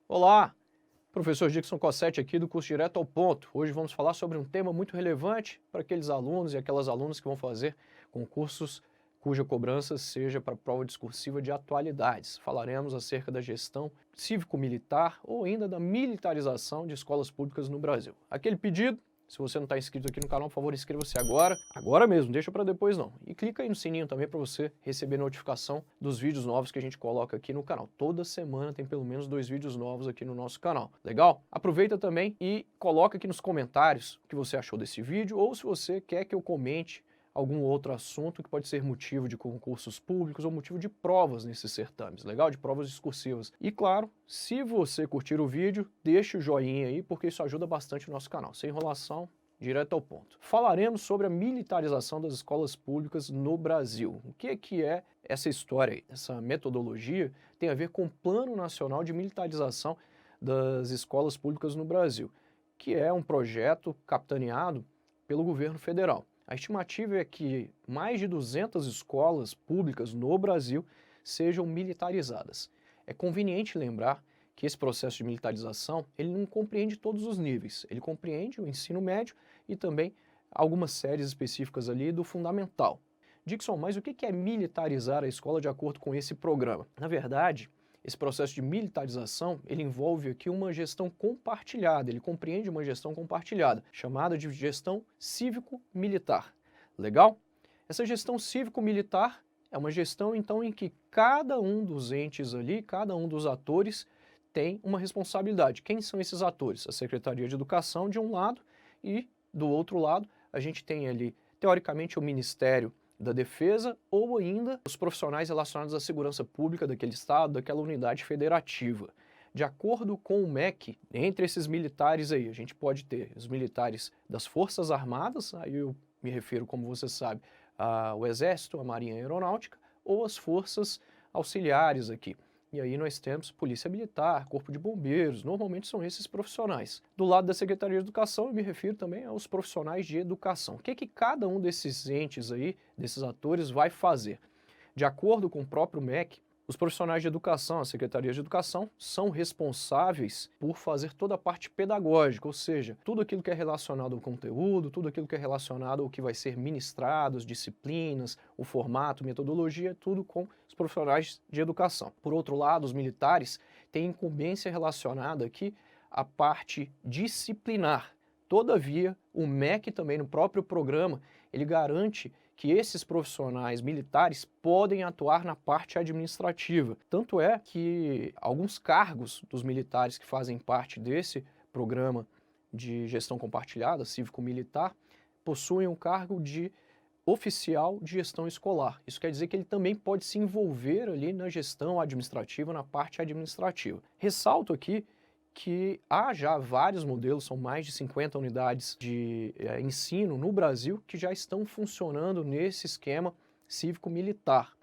Olá, professor Dickson Cossetti aqui do curso Direto ao Ponto. Hoje vamos falar sobre um tema muito relevante para aqueles alunos e aquelas alunas que vão fazer concursos cuja cobrança seja para prova discursiva de atualidades. Falaremos acerca da gestão cívico-militar ou ainda da militarização de escolas públicas no Brasil. Aquele pedido, se você não está inscrito aqui no canal, por favor, inscreva-se agora mesmo, deixa para depois não. E clica aí no sininho também para você receber notificação dos vídeos novos que a gente coloca aqui no canal. Toda semana tem pelo menos 2 vídeos novos aqui no nosso canal. Legal? Aproveita também e coloca aqui nos comentários o que você achou desse vídeo ou se você quer que eu comente algum outro assunto que pode ser motivo de concursos públicos ou motivo de provas nesses certames, legal? De provas discursivas. E claro, se você curtir o vídeo, deixa o joinha aí, porque isso ajuda bastante o nosso canal. Sem enrolação, direto ao ponto. Falaremos sobre a militarização das escolas públicas no Brasil. O que é essa história aí? Essa metodologia tem a ver com o Plano Nacional de Militarização das Escolas Públicas no Brasil, que é um projeto capitaneado pelo governo federal. A estimativa é que mais de 200 escolas públicas no Brasil sejam militarizadas. É conveniente lembrar que esse processo de militarização ele não compreende todos os níveis. Ele compreende o ensino médio e também algumas séries específicas ali do fundamental. Dickson, mas o que é militarizar a escola de acordo com esse programa? Na verdade, esse processo de militarização, ele envolve aqui uma gestão compartilhada, ele compreende uma gestão compartilhada, chamada de gestão cívico-militar. Legal? Essa gestão cívico-militar é uma gestão, então, em que cada um dos entes ali, cada um dos atores tem uma responsabilidade. Quem são esses atores? A Secretaria de Educação, de um lado, e, do outro lado, a gente tem ali, teoricamente, o Ministério da Defesa ou ainda os profissionais relacionados à segurança pública daquele estado, daquela unidade federativa. De acordo com o MEC, entre esses militares aí, a gente pode ter os militares das Forças Armadas, aí eu me refiro, como você sabe, ao Exército, a Marinha e a Aeronáutica, ou as forças auxiliares aqui. E aí nós temos Polícia Militar, Corpo de Bombeiros, normalmente são esses profissionais. Do lado da Secretaria de Educação, eu me refiro também aos profissionais de educação. O que cada um desses entes aí, desses atores, vai fazer? De acordo com o próprio MEC, os profissionais de educação, a Secretaria de Educação, são responsáveis por fazer toda a parte pedagógica, ou seja, tudo aquilo que é relacionado ao conteúdo, tudo aquilo que é relacionado ao que vai ser ministrado, as disciplinas, o formato, metodologia, tudo com os profissionais de educação. Por outro lado, os militares têm incumbência relacionada aqui à parte disciplinar. Todavia, o MEC também, no próprio programa, ele garante que esses profissionais militares podem atuar na parte administrativa. Tanto é que alguns cargos dos militares que fazem parte desse programa de gestão compartilhada, cívico-militar, possuem um cargo de oficial de gestão escolar. Isso quer dizer que ele também pode se envolver ali na gestão administrativa, na parte administrativa. Ressalto aqui que há já vários modelos, são mais de 50 unidades de ensino no Brasil que já estão funcionando nesse esquema cívico-militar,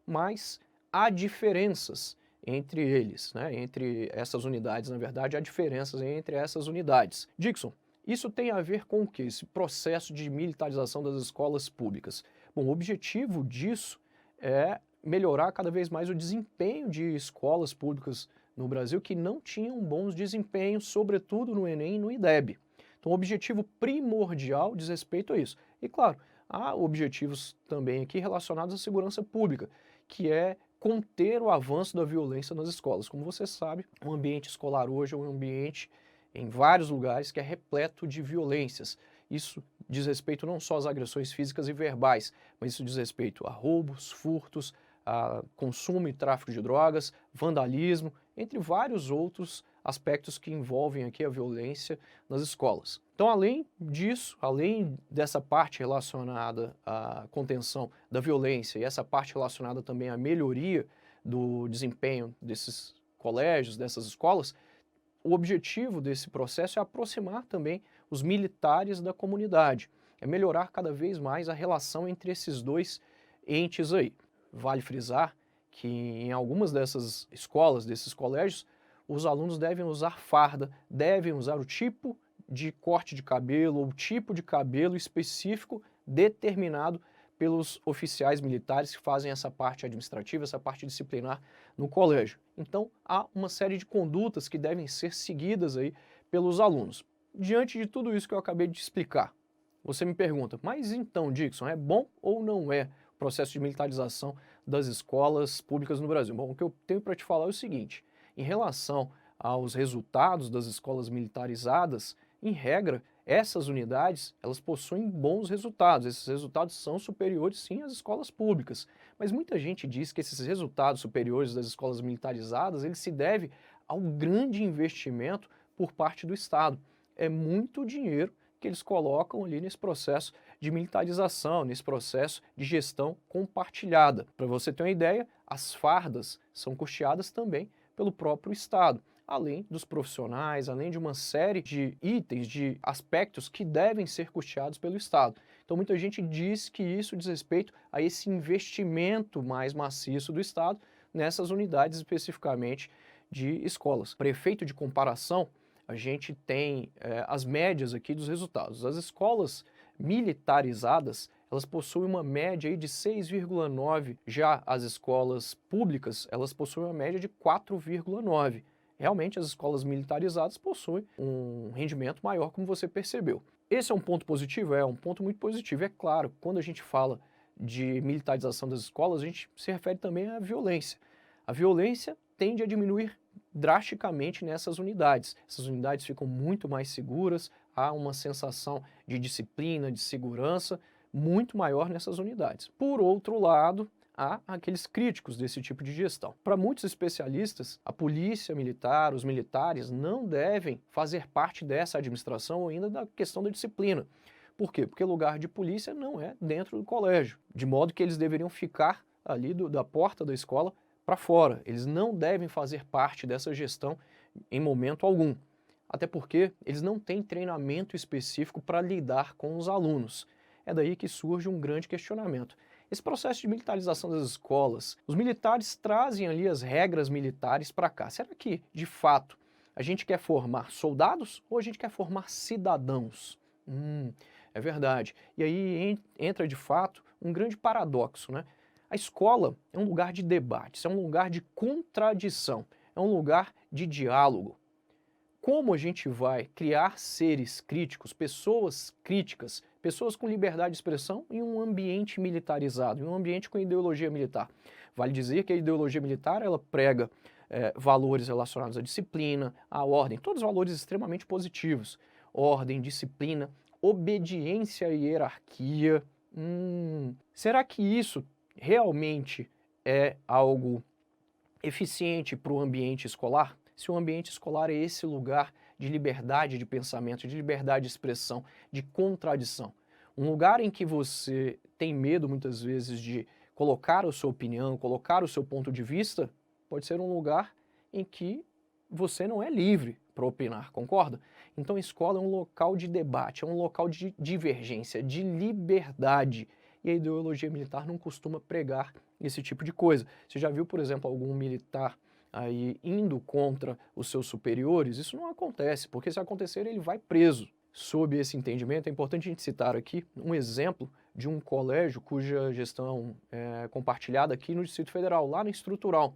mas há diferenças entre eles, né? Entre essas unidades, na verdade, há diferenças entre essas unidades. Dickson, isso tem a ver com o que? Esse processo de militarização das escolas públicas. Bom, o objetivo disso é melhorar cada vez mais o desempenho de escolas públicas no Brasil que não tinham bons desempenhos, sobretudo no Enem e no IDEB. Então o objetivo primordial diz respeito a isso. E claro, há objetivos também aqui relacionados à segurança pública, que é conter o avanço da violência nas escolas. Como você sabe, o ambiente escolar hoje é um ambiente em vários lugares que é repleto de violências. Isso diz respeito não só às agressões físicas e verbais, mas isso diz respeito a roubos, furtos, a consumo e tráfico de drogas, vandalismo, entre vários outros aspectos que envolvem aqui a violência nas escolas. Então, além disso, além dessa parte relacionada à contenção da violência e essa parte relacionada também à melhoria do desempenho desses colégios, dessas escolas, o objetivo desse processo é aproximar também os militares da comunidade, é melhorar cada vez mais a relação entre esses dois entes aí. Vale frisar que em algumas dessas escolas, desses colégios, os alunos devem usar farda, devem usar o tipo de corte de cabelo ou tipo de cabelo específico determinado pelos oficiais militares que fazem essa parte administrativa, essa parte disciplinar no colégio. Então, há uma série de condutas que devem ser seguidas aí pelos alunos. Diante de tudo isso que eu acabei de explicar, você me pergunta, mas então, Dixon, é bom ou não é o processo de militarização das escolas públicas no Brasil? Bom, o que eu tenho para te falar é o seguinte, em relação aos resultados das escolas militarizadas, em regra, essas unidades, elas possuem bons resultados, esses resultados são superiores sim às escolas públicas, mas muita gente diz que esses resultados superiores das escolas militarizadas, ele se deve ao grande investimento por parte do Estado. É muito dinheiro que eles colocam ali nesse processo de militarização, nesse processo de gestão compartilhada. Para você ter uma ideia, as fardas são custeadas também pelo próprio Estado, além dos profissionais, além de uma série de itens, de aspectos que devem ser custeados pelo Estado. Então muita gente diz que isso diz respeito a esse investimento mais maciço do Estado nessas unidades especificamente de escolas. Para efeito de comparação, a gente tem as médias aqui dos resultados. As escolas militarizadas, elas possuem uma média aí de 6,9. Já as escolas públicas, elas possuem uma média de 4,9. Realmente as escolas militarizadas possuem um rendimento maior, como você percebeu. Esse é um ponto positivo? É um ponto muito positivo. É claro, quando a gente fala de militarização das escolas, a gente se refere também à violência. A violência tende a diminuir drasticamente nessas unidades. Essas unidades ficam muito mais seguras, há uma sensação de disciplina, de segurança muito maior nessas unidades. Por outro lado, há aqueles críticos desse tipo de gestão. Para muitos especialistas, a polícia militar, os militares não devem fazer parte dessa administração ou ainda da questão da disciplina. Por quê? Porque lugar de polícia não é dentro do colégio, de modo que eles deveriam ficar ali da porta da escola para fora. Eles não devem fazer parte dessa gestão em momento algum. Até porque eles não têm treinamento específico para lidar com os alunos. É daí que surge um grande questionamento. Esse processo de militarização das escolas, os militares trazem ali as regras militares para cá. Será que, de fato, a gente quer formar soldados ou a gente quer formar cidadãos? É verdade. E aí entra, de fato, um grande paradoxo, né? A escola é um lugar de debates, é um lugar de contradição, é um lugar de diálogo. Como a gente vai criar seres críticos, pessoas críticas, pessoas com liberdade de expressão em um ambiente militarizado, em um ambiente com ideologia militar? Vale dizer que a ideologia militar ela prega valores relacionados à disciplina, à ordem, todos valores extremamente positivos. Ordem, disciplina, obediência e hierarquia. Será que isso realmente é algo eficiente para o ambiente escolar? Se o ambiente escolar é esse lugar de liberdade de pensamento, de liberdade de expressão, de contradição. Um lugar em que você tem medo, muitas vezes, de colocar a sua opinião, colocar o seu ponto de vista, pode ser um lugar em que você não é livre para opinar, concorda? Então a escola é um local de debate, é um local de divergência, de liberdade. E a ideologia militar não costuma pregar esse tipo de coisa. Você já viu, por exemplo, algum militar aí indo contra os seus superiores? Isso não acontece, porque se acontecer ele vai preso. Sob esse entendimento, é importante a gente citar aqui um exemplo de um colégio cuja gestão é compartilhada aqui no Distrito Federal, lá no Estrutural.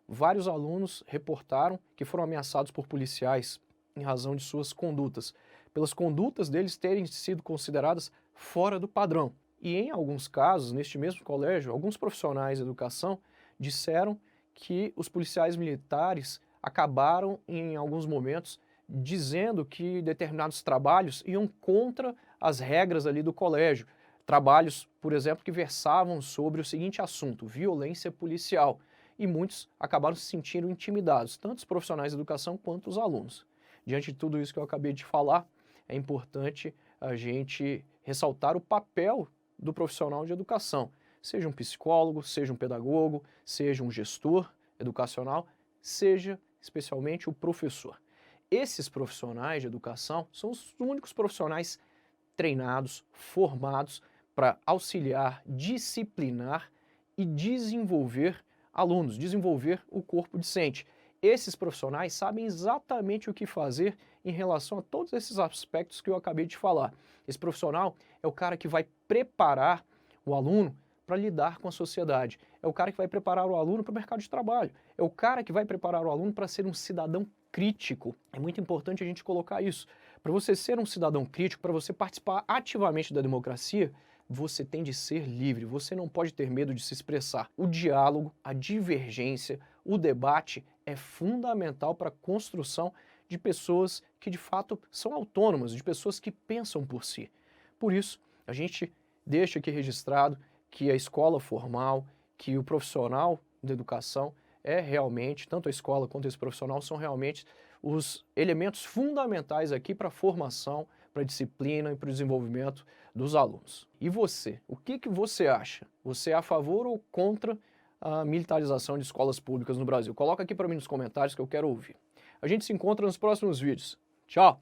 Vários alunos reportaram que foram ameaçados por policiais em razão de suas condutas, pelas condutas deles terem sido consideradas fora do padrão. E em alguns casos, neste mesmo colégio, alguns profissionais de educação disseram que os policiais militares acabaram, em alguns momentos, dizendo que determinados trabalhos iam contra as regras ali do colégio. Trabalhos, por exemplo, que versavam sobre o seguinte assunto, violência policial. E muitos acabaram se sentindo intimidados, tanto os profissionais de educação quanto os alunos. Diante de tudo isso que eu acabei de falar, é importante a gente ressaltar o papel do profissional de educação, seja um psicólogo, seja um pedagogo, seja um gestor educacional, seja especialmente o professor. Esses profissionais de educação são os únicos profissionais treinados, formados para auxiliar, disciplinar e desenvolver alunos, desenvolver o corpo docente. Esses profissionais sabem exatamente o que fazer em relação a todos esses aspectos que eu acabei de falar. Esse profissional é o cara que vai preparar o aluno para lidar com a sociedade. É o cara que vai preparar o aluno para o mercado de trabalho. É o cara que vai preparar o aluno para ser um cidadão crítico. É muito importante a gente colocar isso. Para você ser um cidadão crítico, para você participar ativamente da democracia, você tem de ser livre, você não pode ter medo de se expressar. O diálogo, a divergência, o debate é fundamental para a construção de pessoas que de fato são autônomas, de pessoas que pensam por si. Por isso, a gente deixa aqui registrado que a escola formal, que o profissional da educação é realmente, tanto a escola quanto esse profissional, são realmente os elementos fundamentais aqui para a formação, para a disciplina e para o desenvolvimento dos alunos. E você? O que você acha? Você é a favor ou contra a militarização de escolas públicas no Brasil? Coloca aqui para mim nos comentários que eu quero ouvir. A gente se encontra nos próximos vídeos. Tchau!